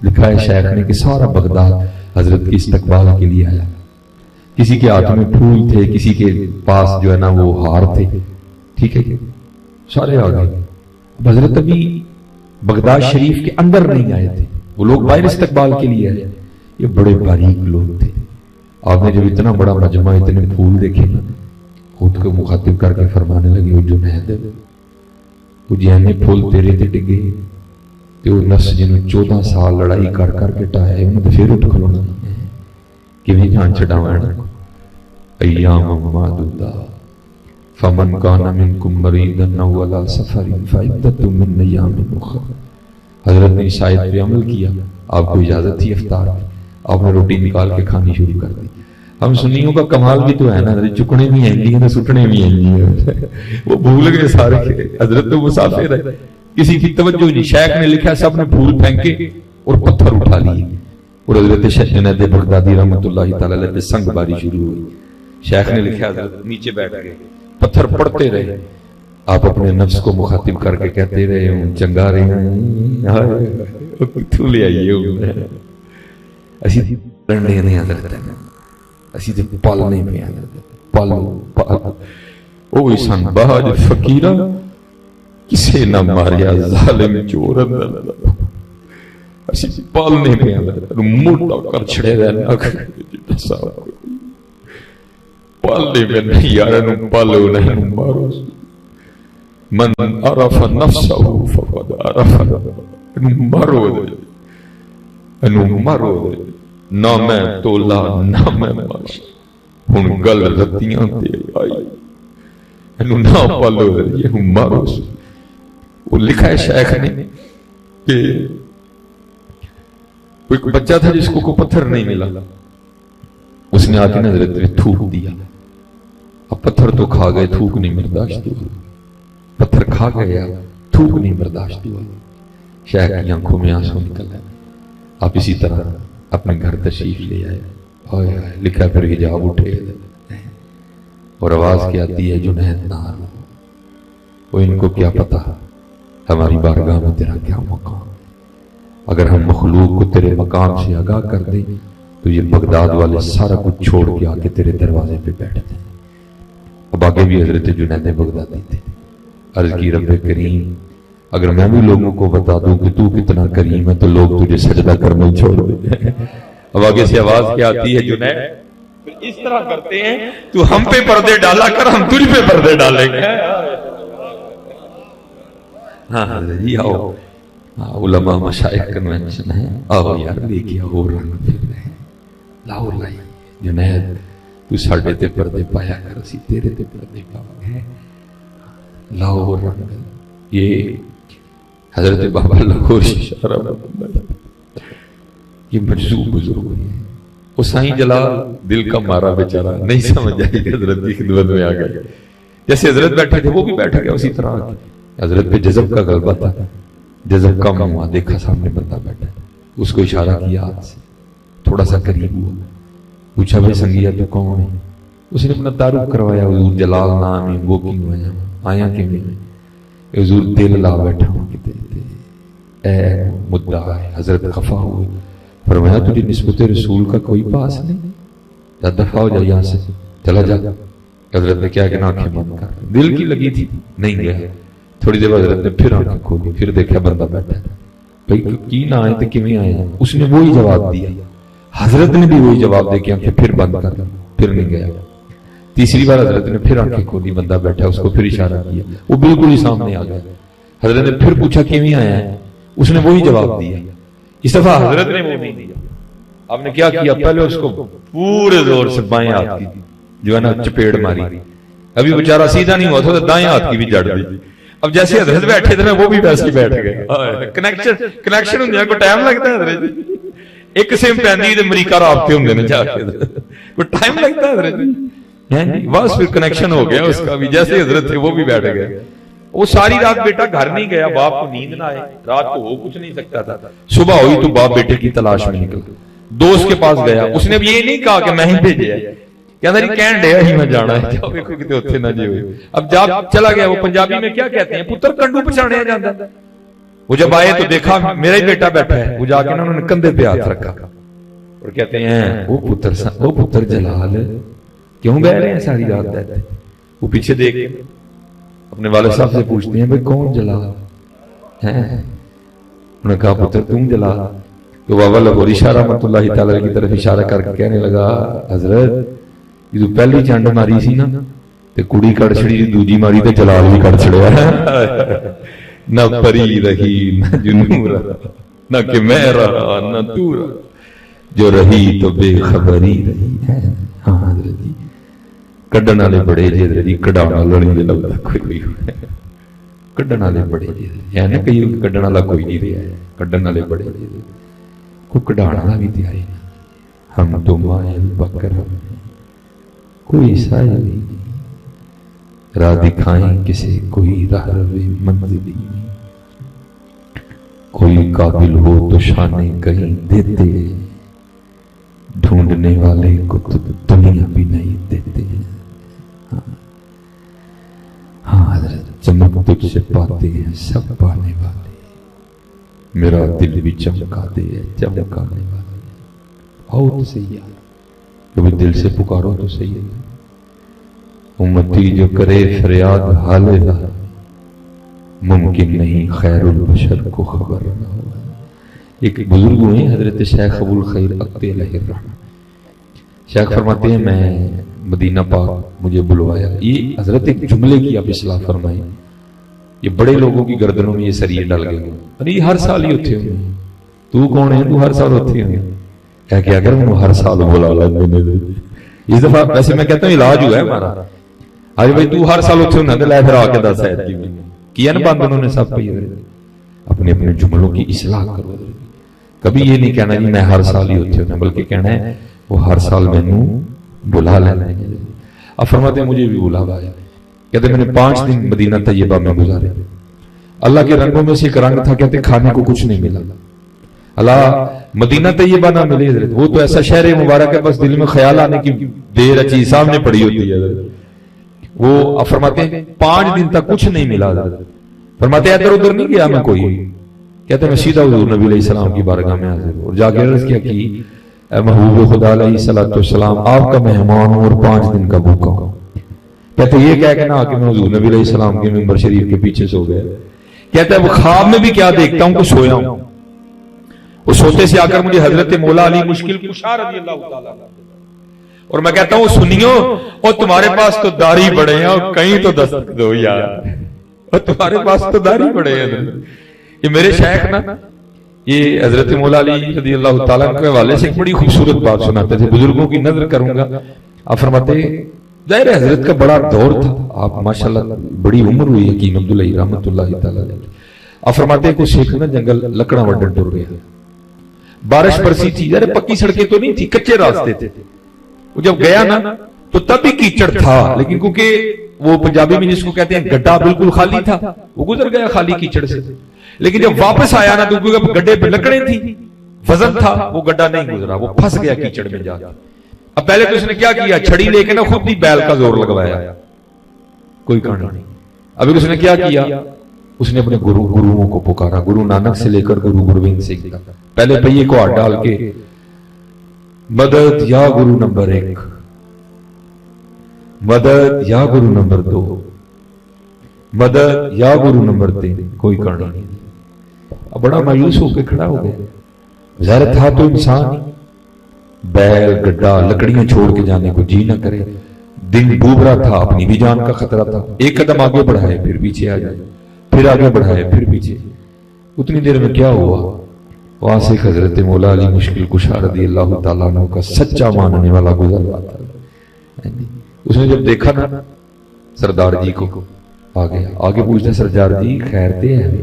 لکھا ہے شیخ نے کہ سارا بغداد حضرت کی استقبال کے لیے آیا. کسی کے ہاتھ میں پھول تھے، کسی کے پاس جو ہے نا وہ ہار تھے. ٹھیک ہے سارے آ گئے. حضرت ابھی بغداد شریف کے اندر نہیں آئے تھے، وہ لوگ باہر استقبال کے لیے آئے. یہ بڑے باریک لوگ تھے. آپ نے جب اتنا بڑا مجمع اتنے پھول دیکھے نا خود کو مخاطب کر کے فرمانے لگے وہ جنید وہ جہنے پھول تیرے تے ڈگے تے وہ نفس جنہوں 14 سال لڑائی کر کر کے ٹائے انہوں نے پھر اٹھ کھلونا کہ بھی جان چھڑاوائنا. ایام معدودہ فمن کان منکم مریضا او علی سفر فعدۃ من ایام اخر. حضرت نے اس آیت پہ عمل کیا. آپ کو اجازت تھی افطار کی، آپ نے روٹی نکال کے کھانی شروع کر دی. ہم سنیوں کا کمال بھی تو ہے نا، چکنے بھی ہیں گی سٹنے بھی ہیں گی. وہ بھول گئے سارے. حضرت تو مسافر ہے. کسی کی توجہ نہیں. شیخ نے لکھا سب نے پھول پھینکے اور پتھر اٹھا لیے اور حضرت شیخ جنید بغدادی رحمۃ اللہ تعالی علیہ پہ سنگ باری شروع ہوئی. شیخ نے لکھا حضرت نیچے بیٹھ گئے, پتھر پڑتے رہے. آپ اپنے نفس کو مخاطب کر کے کہتے رہے ہوں چنگا رہے ہوں کتوں لے آئیے ہوں اسی لڑنے نہیں حضرت اسی تے پل نہیں پہ پل اوہ سن باج فقیرہ کسے نہ ماریا ظالم چور اسی پل نہیں پہ حضرت موٹا کر چھڑے رہنا پل نہیں پہ نہیں یارنو پلو نہیں مارو من عرف نفسه فقد عرف مرو نہ میں تولا نہ میں ماش ہن گل رتیاں تے آئی انو نہ پلو یہ مرو. وہ لکھا ہے شیخ نے کہ ایک بچہ تھا جس کو پتھر نہیں ملا, اس نے آ کے حضرت نے تھوک دیا. اب پتھر تو کھا گئے, تھوک نہیں برداشت ہوا. پتھر کھا گیا, تھوک نہیں برداشت ہوا. شیخ کی آنکھوں میں آنسو نکل آئے. آپ اسی طرح اپنے گھر تشریف لے آئے. لکھا پھر حجاب اٹھے اور آواز کیا آتی ہے جنید نہ رو. وہ ان کو کیا پتا ہماری بارگاہ میں تیرا کیا مقام. اگر ہم مخلوق کو تیرے مقام سے آگاہ کر دیں تو یہ بغداد والے سارا کچھ چھوڑ کے آ کے تیرے دروازے پہ بیٹھتے ہیں. اب آگے بھی حضرت جنید بغدادی تھے. عرض کی رب کریم اگر میں بھی لوگوں کو بتا دوں کہ تو کتنا کریم ہے تو لوگ تجھے سجدہ کرنا چھوڑ دیں. اب آگے سے آواز کیا آتی ہے جنید اس طرح کرتے ہیں تو ہم پہ پردے ڈالا کر ہم تجھ پہ پردے ڈالیں گے. ہاں جی آؤ علماء مشائخ کنونشن ہے, آؤ یار لے کے آؤ رنگ پھر رہے لاؤ لائی. جنید تو ساڑھے تے پردے پایا کر اسی تیرے تے پردے پاؤں گے. لاہور رنگ یہ حضرت بابا لاہور یہ مجذوب بزرگ ہوئی ہے. وہ سائیں جلال دل کا مارا بیچارہ نہیں سمجھ آئی حضرت کی خدمت میں آ گئے. جیسے حضرت بیٹھے تھے وہ بھی بیٹھ گیا اسی طرح. حضرت پہ جذب کا غلبہ تھا, جذب کم ہوا, دیکھا سامنے بندہ بیٹھا, اس کو اشارہ کیا ہاتھ سے, تھوڑا سا قریب ہوا, پوچھا بھائی سنگیا تو کون ہے. اس نے اپنا تعارف کروایا حضور جلال نام ہے. وہ کیوں آیا آیا کہ نہیں حضور دل لا بیٹھا ہوں کہ اے مدعا ہے. حضرت خفا ہوئے, فرمایا تجھے نسبت رسول کا کوئی پاس نہیں, جا دفع ہو جا یہاں سے, چلا جا. حضرت نے کیا کہ آنکھیں بند کر, دل کی لگی تھی نہیں گیا. تھوڑی دیر حضرت نے پھر آنکھیں کھولی, پھر دیکھا بندہ بیٹھا ہے. بھائی کی نہ آئے تو کیویں آئے ہیں. اس نے وہی جواب دیا. حضرت نے بھی وہی جواب دے کے آنکھیں پھر بند کر, پھر نہیں گیا. تیسری بار حضرت نے پھر آنکھیں کھولی, بندہ بیٹھا, اس کو پھر اشارہ کیا, وہ بالکل ہی سامنے آ گیا. حضرت نے پھر پوچھا کیویں آیا ہے, اس نے وہی جواب دیا. اس دفعہ حضرت نے وہ نہیں دیا. آپ نے کیا کیا, پہلے اس کو پورے زور سے بائیں ہاتھ کی جو ہے نا چپیڑ ماری. ابھی بیچارہ سیدھا نہیں ہوا تھا تو دائیں ہاتھ کی بھی جڑ دی. اب جیسے حضرت بیٹھے تھے وہ بھی ویسے ہی بیٹھ گئے. کنیکشن ہوندے کو ٹائم لگتا ہے حضرت. ایک سیم پیندی تے امریکہ رابطے ہوندے نے جا کے کو ٹائم لگتا ہے حضرت. بس پھر کنیکشن ہو گیا اس کا بھی. جیسے حضرت تھے وہ بھی بیٹھ گئے. وہ ساری رات بیٹا گھر نہیں گیا, باپ کو نیند نہ آئے, رات کو ہو کچھ نہیں سکتا تھا. صبح ہوئی تو باپ بیٹے کی تلاش میں نکلا, دوست کے پاس گیا. اس نے بھی یہ نہیں کہا کہ میں ہی بھیجے ہے, کہتا نہیں کہن ڈیا ہی میں جانا ہے, جاؤ دیکھو کتے اتنے نہ جی ہوئے. اب جب چلا گیا, وہ پنجابی میں کیا کہتے ہیں, پتر کنڈو پچھاڑیا جاتا ہے. وہ جب آئے تو دیکھا میرا ہی بیٹا بیٹھا ہے. وہ جا کے انہوں نے کندھے پہ ہاتھ رکھا اور کہتے ہیں وہ پتر جلال کیوں گئے رہے ہیں ساری رات رہتے. وہ پیچھے دیکھ اپنے والد صاحب سے پوچھتے ہیں بھئی کون جلال ہے. انہوں نے کہا پتر تم جلال. تو بابا لاہوری شاہ رحمۃ اللہ تعالی کی طرف اشارہ کر کے کہنے لگا حضرت یہ پہلی چنڈ ماری سی نا تے کڑی کڑ چھڑی, دوجی ماری تے جلال بھی کڑ چھڑیا. نہ پری رہی نہ جنوں رہا, نہ کہ میں رہا نہ تو رہا, جو رہی تو بے خبری رہی ہے. ہاں حضرت جی کڈن والے بڑے جی حضرت جی, کڈاؤن والا نہیں لگتا کوئی کڈن والے بڑے جی ہے نا, کئی کڈن والا کوئی نہیں رہا ہے. کڈن والے بڑے جی کو کڈاؤن والا بھی تیاری نہ. ہم تو مائل بکر کوئی سائل نہیں, راہ دکھائیں کسے کوئی راہ روے منزلی نہیں. کوئی قابل ہو تو شانے کہیں دیتے، ڈھونڈنے والے کو تو دنیا بھی نہیں دیتے۔ ہاں حضرت، چمک تجھ سے پاتے ہیں سب پانے والے، میرا دل بھی چمکا دے چمکانے والے۔ آؤ تو صحیح ہے، کبھی دل سے پکارو تو صحیح ہے۔ امتی جو کرے فریاد حال الہ، ممکن نہیں خیر البشر کو خبر نہ ہو۔ ایک بزرگ ہوئے حضرت شیخ ابو الخیر اقتی علیہ الرحمہ، شیخ فرماتے ہیں میں مدینہ پاک مجھے بلوایا، یہ حضرت ایک جملے کی آپ اصلاح فرمائیں، یہ بڑے لوگوں کی گردنوں میں یہ سریے ڈال گئے، ارے یہ ہر سال ہی ہوتے ہوئے، تو کون ہے، تو ہر سال ہوتے ہوئے، کیا کر انہوں ہر سال بلا لیں۔ اس دفعہ ویسے میں کہتا ہوں علاج ہوا ہے ہمارا، آج بھائی تو ہر سال ہوتے ہوئے لے پھر آ کے دس ہے کیا نا بند انہوں نے سب پہ اپنے اپنے جملوں کی اصلاح کرو۔ کبھی یہ نہیں کہنا جی میں ہر سال ہی ہوتے ہونا، بلکہ کہنا ہے وہ ہر سال میں نے بلا لینا ہے۔ اب فرماتے ہیں مجھے بھی بلا لایا، کہتے میں نے 5 دن مدینہ طیبہ میں گزارے، اللہ کے رنگوں میں سے ایک رنگ تھا، کہتے کھانے کو کچھ نہیں ملا، اللہ مدینہ طیبہ نہ ملے حضرت، وہ تو ایسا شہر مبارک ہے بس دل میں خیال آنے کی دیر اچھی سامنے پڑی ہوتی ہے حضرت۔ وہ فرماتے ہیں 5 دن تک کچھ نہیں ملا حضرت، فرماتے ہیں ادھر ادھر نہیں گیا میں کوئی، کہتے ہیں میں سیدھا حضور نبی علیہ السلام کی بارگاہ میں حاضر اور جا کے عرض کیا کہ اے محبوب خدا علیہ السلام آپ کا مہمان ہوں اور 5 دن کا بھوکا ہوں۔ کہتے ہیں یہ کہہ کے نہ کہ میں حضور نبی علیہ السلام کے منبر شریف کے پیچھے سو گیا، کہتا ہے وہ خواب میں بھی کیا دیکھتا ہوں کہ سویا ہوں، وہ سوتے سے آ کر مجھے حضرت مولا علی مشکل کشا رضی اللہ تعالیٰ اور میں کہتا ہوں سنیو اور تمہارے پاس تو داڑھی بڑے ہیں اور کہیں تو دستک دو یار، اور تمہارے پاس تو داڑھی بڑے ہیں۔ یہ میرے شیخ نا یہ حضرت مولا علی رضی اللہ تعالیٰ کے حوالے سے ایک بڑی خوبصورت بات سناتے تھے، بزرگوں کی نظر کروں گا۔ آپ فرماتے ظاہر حضرت کا بڑا دور تھا، آپ ماشاءاللہ بڑی عمر ہوئی حکیم عبداللہ رحمۃ اللہ تعالیٰ۔ آپ فرماتے کوئی شیخ نا جنگل لکڑاں وڈن ٹر گیا، بارش برسی تھی، ذرا پکی سڑکیں تو نہیں تھی، کچے راستے تھے، وہ جب گیا نا تو تب بھی کیچڑ تھا، لیکن کیونکہ وہ پنجابی میں جس کو کہتے ہیں گڈھا بالکل خالی تھا، وہ گزر گیا خالی کیچڑ سے، لیکن جب واپس آیا نا تو کیونکہ گڈھے پہ لکڑیں تھی، وزن تھا، وہ گڈھا نہیں گزرا، وہ پھنس گیا کیچڑ میں جا کے۔ اب پہلے تو اس نے کیا کیا، چھڑی لے کے نا خود بھی بیل کا زور لگوایا، کوئی کہانی نہیں۔ ابھی اس نے کیا کیا، اس نے اپنے گروؤں کو پکارا، گرو نانک سے لے کر گرو گوبند سنگھ تک، پہلے پہیے کو ہاتھ ڈال کے مدد یا گرو نمبر 1، مدد یا گرو نمبر 2، مدد یا گرو نمبر 3، کوئی کہانی نہیں۔ اب بڑا مایوس ہو کے کھڑا ہو گیا، ظاہر تھا تو انسان ہی، بیل گڈھا لکڑیاں چھوڑ کے جانے کو جی نہ کرے، دن ڈوب رہا تھا، اپنی بھی جان کا خطرہ تھا، ایک قدم آگے بڑھائے پھر پیچھے آ جائے، پھر آگے بڑھائے پھر پیچھے، اتنی دیر میں کیا ہوا، وہاں سے حضرت مولا علی مشکل کشا رضی اللہ تعالیٰ عنہ کا سچا ماننے والا گزر رہا تھا۔ اس نے جب دیکھا نا سردار جی کو، آگے پوچھتے سردار جی خیر تے ہے،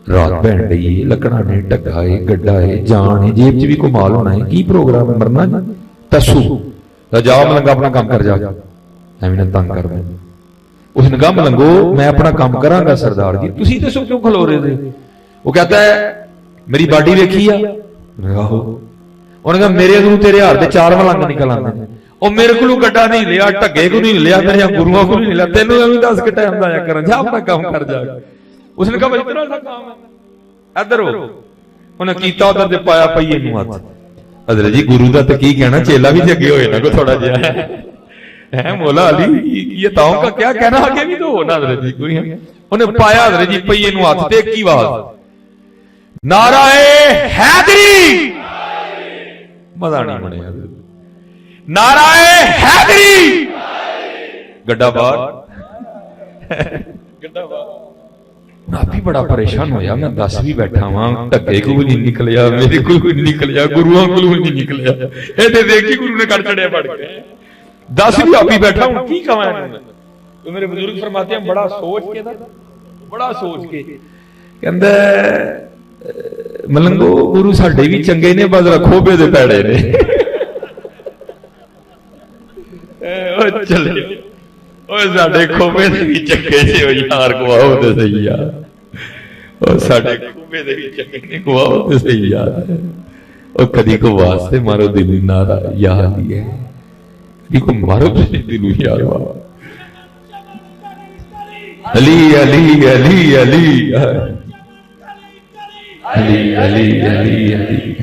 رات بہن رہی ہے، لکڑا نے ٹگا ہے، گڈھا ہے، جان ہے، جیب چ بھی کو مال ہونا ہے، کی پروگرام ہے، مرنا جی تسو جاؤ ملنگا اپنا کام کر جا، ایویں نہ تنگ کر میں۔ اس نے کہا ملنگو میں اپنا کام کراں گا سردار جی، تسی دسو کیوں کھلو رہے تھے؟ وہ کہتا ہے میری باڈی ویکھی ہے، انہوں نے کہا میرے ادھروں تیرے ہار دے 4 ملنگ نکل آندے ہیں، اور میرے کو گڈھا نہیں لیا، ٹگے کو نہیں لیا، میرے گروؤں کو نہیں لیا، تینوں ایویں دس کے ٹائم ضائع کرن، جا اپنا کام کر جا۔ اس نے کہا بھائی اتنا سا کام ہے، ادھر ہو، انہیں کیتا ادھر دے پایا پئیے نوں ہاتھ۔ حضرت جی گرو دا تے کی کہنا، چیلا بھی جگے ہوئے نا کو تھوڑا جہا ہے، مولا علی یہ تاؤں کا کیا کہنا، آگے بھی تو ہونا حضرت جی کوئی ہے، انہیں پایا حضرت جی پئیے نوں ہاتھ تے کی آواز، نعرہ حیدری، مزہ نہیں بنے حضرت، نعرہ حیدری، گڈھا بار آپ بھی بڑا پریشان ہویا، میں 10 بھی بیٹھا ہوں، ٹگے کو بھی نہیں نکلیا، میرے کو بھی نہیں نکلیا، گروہوں کو بھی نہیں نکلیا، اے دے دیکھ کے گرو نے کر چڑھے پڑھ کے 10 بھی آپ ہی بیٹھا ہوں، کی کہاں ہے؟ تو میرے بزرگ فرماتے ہیں بڑا سوچ کے تھا، بڑا سوچ کے کہندہ ملنگو گرو ساڈے بھی چنگے نے، بس رکھو بے دے پیڑے نے، چلے اوہ ساڈے کھوبے سے بھی چنگے سے یار کو آؤ دے صحیح یار، اور ساڈے کھوبے دے وچ کہنے کو آؤ تے صحیح یار اور کدی کو واسطے مارو دل نارا یا علی ہے کدی کو مارو دل یار علی علی علی علی علی علی علی علی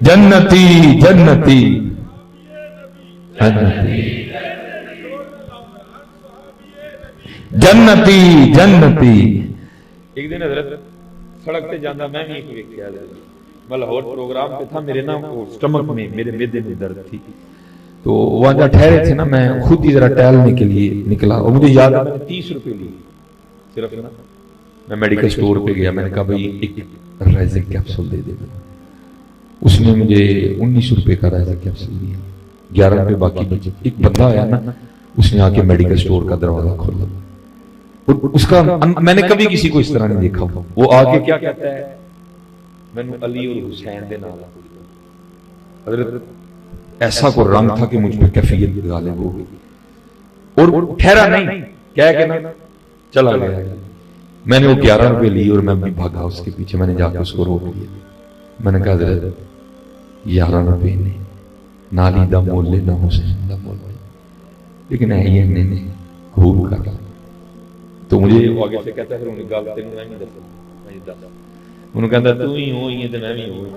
جنتی جنتی جنتی جنتی ایک دن حضرت سڑک پہ جانا میں بھی ایک کیا میں لاہور پروگرام پہ تھا میرے نا سٹمک میں میرے معدے میں درد تھی تو وہاں جہاں ٹھہرے تھے نا میں خود ہی ذرا ٹہلنے کے لیے نکلا اور مجھے یاد ہے میں نے 30 روپے لی صرف نا میں میڈیکل سٹور پہ گیا میں نے کہا بھائی ایک رائزنگ کیپسول دے دے اس نے مجھے 19 روپے کا رائزنگ کیپسول دیا 11 روپے باقی بچے ایک بندہ آیا نا اس نے آ کے میڈیکل سٹور کا دروازہ کھولا اس کا میں نے کبھی کسی کو اس طرح نہیں دیکھا وہ آگے کیا کہتا ہے میں نے علی اور حسین دے نام حضرت ایسا کو رنگ تھا کہ مجھ پر کیفیت غالب ہو گئی اور ٹھہرا نہیں کہہ کے نا چلا گیا میں نے وہ 11 روپے لی اور میں بھی بھاگا اس کے پیچھے میں نے جا کے اس کو روک لیا میں نے کہا حضرت 11 روپے نے نالی دا مول لے نہ حسین دا مول لیکن یہ نے خوب کر تو مجھے آگے سے کہتا ہے پھر انہیں گال تینوں میں نہیں دستا انہوں کہتا تو ہی ہوئی ہے تو میں بھی ہوئی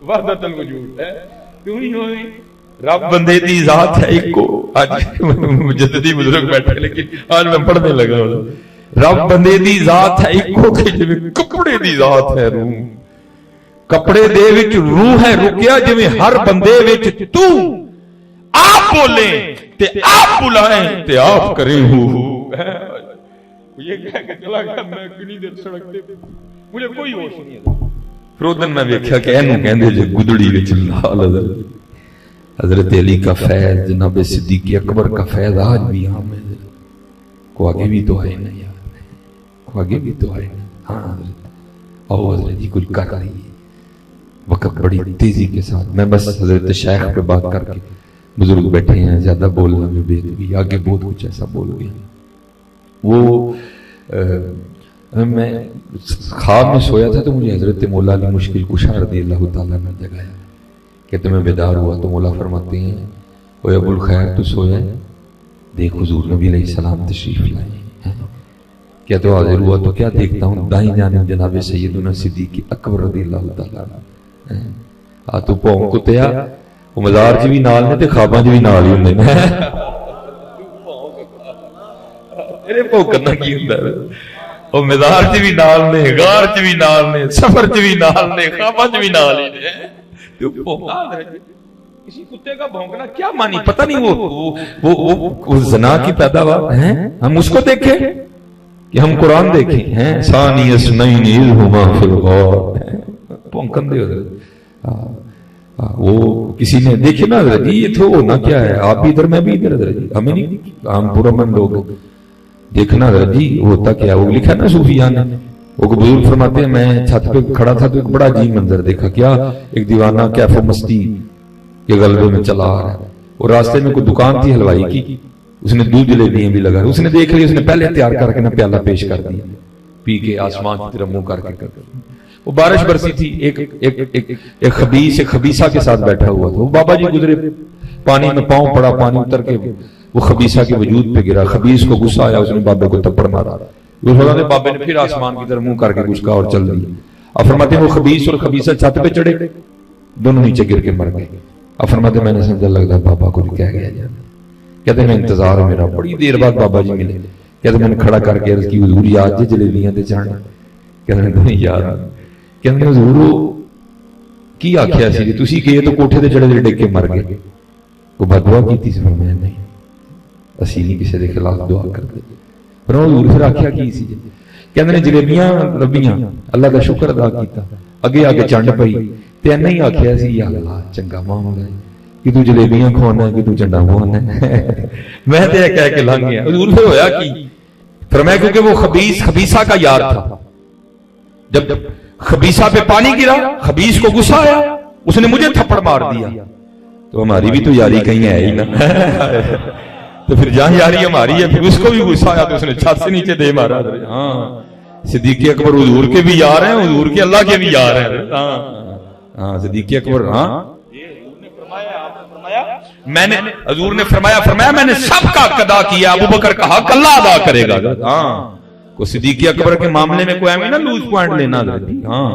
وحدت الوجود ہے تو ہی ہوئی رب بندے دی ذات ہے ایک کو آج مجددی بزرگ بیٹھے لیکن آج میں پڑھنے لگا رب بندے دی ذات ہے ایک کو کہ جو کپڑے دی ذات ہے روح کپڑے دے وچ روح ہے رکیا جو ہر بندے وچ تو آپ بولیں تے آپ بلائیں تے آپ کریں یہ کہہ کے چلا گیا میں کنی دیر سڑک تے مجھے کوئی ہوش نہیں ہے پھر ادھر میں دیکھا کہ اینو کہندے جو گدڑی وچ لال حضرت علی کا فیض جناب صدیق اکبر کا فیض آج بھی ہم ہے کو آگے بھی تو ہے نا یار کو آگے بھی تو ہے ہاں حضرت او حضرت جی کچھ کر رہی ہے وقت بڑی تیزی کے ساتھ میں بس حضرت شیخ پہ بات کر کے بزرگ بیٹھے ہیں زیادہ بولنا میں بے دگی آگے بہت کچھ ایسا بول گیا وہ میں خواب میں سویا تھا تو مجھے حضرت مولا علی مشکل کشا رضی اللہ تعالیٰ نے جگایا کہ تمہیں بیدار ہوا تو مولا فرماتے ہیں اوے ابو الخیر تو سویا ہے دیکھ حضور نبی علیہ السلام تشریف لائے کیا تو حاضر ہوا تو کیا دیکھتا ہوں دائیں جانب جناب سیدنا صدیق اکبر رضی اللہ تعالیٰ آ تو پاؤں کو تیا وہ مزار چ بھی نال نے تے خواباں چ بھی نال ہی ہوندے نے میرے بھوکنا کی ہوندا ہے او مزار چ بھی نال نے غار چ بھی نال نے سفر چ بھی نال نے خواباں چ بھی نال ہی نے تو بھونکا کسی کتے کا بھونکنا کیا معنی پتہ نہیں وہ زنا کی پیداوار ہے ہم اس کو دیکھیں کہ ہم قرآن دیکھیں ہیں ثانی اثنین اذ ہما فی الغار بھونکن دے وہ کسی نے دیکھے نا حضرت جی یہ تو ہونا کیا ہے آپ بھی ادھر میں بھی ادھر حضرت جی ہمیں نہیں ہم پورا من لوگ دیکھنا حضرت جی ہوتا کیا وہ لکھا نا صوفیاء نے وہ بزرگ فرماتے ہیں میں چھت پہ کھڑا تھا تو ایک بڑا عجیب منظر دیکھا کیا ایک دیوانہ کیف و مستی کے غلبے میں چلا آ رہا ہے اور راستے میں کوئی دکان تھی حلوائی کی اس نے دودھ جلیبیاں بھی لگا اس نے دیکھ لی اس نے پہلے تیار کر کے نا پیالہ پیش کر دیا پی کے آسمان کی طرف منہ کر کے وہ بارش برسی تھی ایک خبیث ایک خبیثہ کے ساتھ بیٹھا ہوا تھا وہ بابا جی گزرے پانی میں پاؤں پڑا پانی اتر کے وہ خبیثہ کے وجود پہ گرا خبیث کو غصہ آیا اس نے بابے کو تپڑ مارا بابے نے پھر آسمان کی طرف منہ کر کے کچھ کہا اور چل دیا اب فرماتے ہیں وہ خبیث اور خبیثہ چھت پہ چڑھے دونوں نیچے گر کے مر گئے اب فرماتے میں نے سمجھا لگتا بابا کو کہہ گیا جانا کہتے میں انتظار ہوں میرا بڑی دیر بعد بابا جی ملے کہتے میں نے کھڑا کر کے عرض کی حضور یاد جی جلیبیاں تے چڑھنا کہتے ہیں نہیں یاد کہتے حضور کی آکھیا سی تسی گئے تو کوٹھے تے چڑھے ڈگ کے مر گئے وہ بدعا کیتی سی فرمایا نہیں اسی نہیں کسی دے خلاف دعا کرتے پر حضور پھر آکھیا کی سی کہتے ہیں جلیبیاں لبیاں اللہ کا شکر ادا کیتا اگے آگے چنڈ پئی تے نہیں آکھیا سی یا اللہ چنگا معاملہ ہے کہ تو جلیبیاں کھوانا ہے کہ تو چنڈا کھوانا ہے میں تے کہہ کے لنگ گیا حضور پھر ہویا کی فرمایا کیونکہ وہ خبیثہ کا یار تھا جب خبیثہ پہ پانی گرا خبیث کو غصہ آیا اس نے مجھے تھپڑ مار دیا تو ہماری بھی تو یاری کہیں ہے ہی نا تو پھر جہاں یاری ہماری ہے پھر اس کو بھی غصہ آیا تو اس نے چھت سے نیچے دے مارا. ہاں صدیق اکبر حضور کے بھی یار ہیں, حضور کے اللہ کے بھی یار ہیں. ہاں صدیق اکبر, ہاں میں نے حضور نے فرمایا میں نے سب کا حق ادا کیا, ابو بکر کا حق اللہ ادا کرے گا. ہاں کو صدیق اکبر کے معاملے میں کوئی ایویں نہ لوز پوائنٹ لینا حضرت جی. ہاں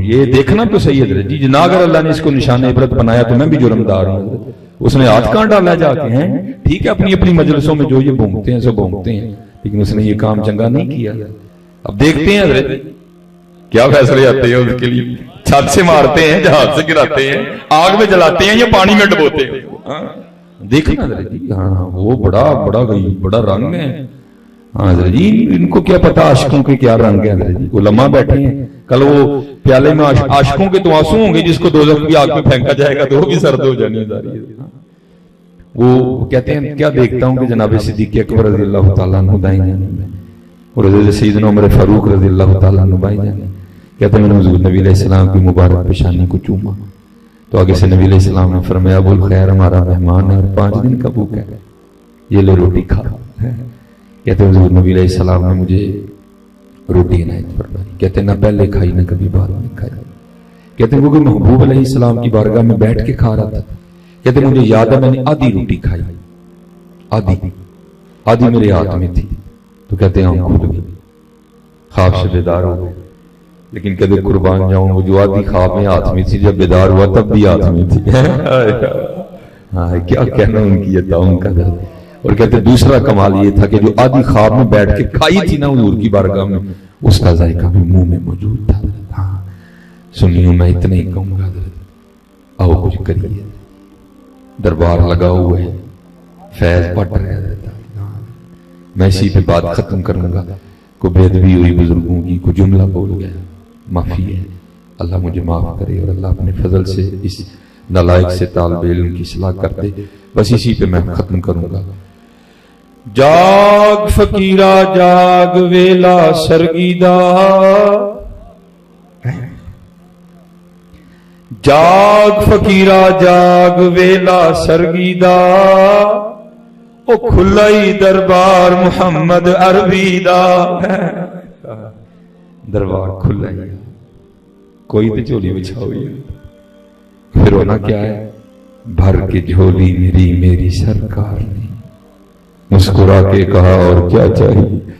یہ دیکھنا تو صحیح حضرت جی, جنا اگر اللہ نے اس کو نشان عبرت بنایا تو میں بھی جرمدار ہوں. اس نے ہاتھ کہاں ڈالا جا کے ہیں, ٹھیک ہے اپنی اپنی مجلسوں میں جو یہ بھونکتے ہیں سو بھونکتے ہیں, لیکن اس نے یہ کام چنگا نہیں کیا. اب دیکھتے ہیں حضرت کیا فیصلے آتے ہیں اس کے لیے. چھت سے مارتے ہیں, جہاز سے گراتے ہیں, آگ میں جلاتے ہیں یا پانی میں ڈبوتے ہیں. دیکھنا حضرت جی, ہاں وہ بڑا رنگ ہے. ہاں حضرت جی ان کو کیا پتا عاشقوں کے کیا رنگ ہے حضرت جی. علماء بیٹھے ہیں, کل وہ پیالے میں عاشقوں کے تو آنسو ہوں گے جس کو دوزخ کی آگ میں پھینکا جائے گا تو وہ بھی سرد ہو جانی ہے. وہ کہتے ہیں کیا دیکھتا ہوں کہ جناب صدیق اکبر رضی اللہ تعالیٰ عنہ دائیں جانے میں اور حضرت سیدنا عمر فاروق رضی اللہ تعالیٰ عنہ بائیں جانے. کہتے ہیں میں نے حضور نبی علیہ السلام کی مبارک پیشانی کو چوما تو آگے سے نبی علیہ السلام نے فرمایا ابو الخیر ہمارا مہمان ہے اور 5 دن کا بھوکا ہے, یہ لے روٹی کھا. کہتے ہیں حضور نبی علیہ السلام نے مجھے روٹی عنایت فرمائی. کہتے ہیں نہ پہلے کھائی نہ کبھی بعد میں کھائی. کہتے ہیں وہ محبوب علیہ السلام کی بارگاہ میں بیٹھ کے کھا رہا تھا. کہتے ہیں مجھے یاد ہے میں نے آدھی روٹی کھائی, آدھی میرے ہاتھ میں تھی. تو کہتے ہیں ہم کھل گئی, خواب سے بیدار ہو گئے. لیکن کہتے قربان جاؤں وہ جو آدھی خواب میں ہاتھ میں تھی جب بیدار ہوا تب بھی ہاتھ میں تھی. ہاں کیا کہنا ان کی عطاؤں کا درد. اور کہتے دوسرا کمال یہ تھا کہ جو آدھی خواب میں بیٹھ کے کھائی تھی نا حضور کی بارگاہ میں اس کا ذائقہ بھی منہ میں موجود تھا. ہاں سنیوں میں اتنا ہی کہوں گا درد, آؤ کچھ کریے. دربار لگا ہوا ہے, فیض بٹ رہا ہے. میں اسی پہ بات ختم کروں گا. کوئی بے ادبی ہوئی بزرگوں کی, کوئی جملہ بول گیا, معافی ہے. اللہ مجھے معاف کرے اور اللہ اپنے فضل سے اس نالائق سے طالب علم کی اصلاح کر دے. بس اسی پہ میں ختم کروں گا. جاگ فقیرا جاگ ویلا سرگیدا, جاگ فقیرا جاگ ویلا سرگیدا, او کھلائی دربار محمد عربی دا. دربار کھلائی, کوئی تو جھولی بچھاؤ. پھر ہونا کیا ہے, بھر کے جھولی میری سرکار نے مسکرا کے کہا اور کیا چاہیے.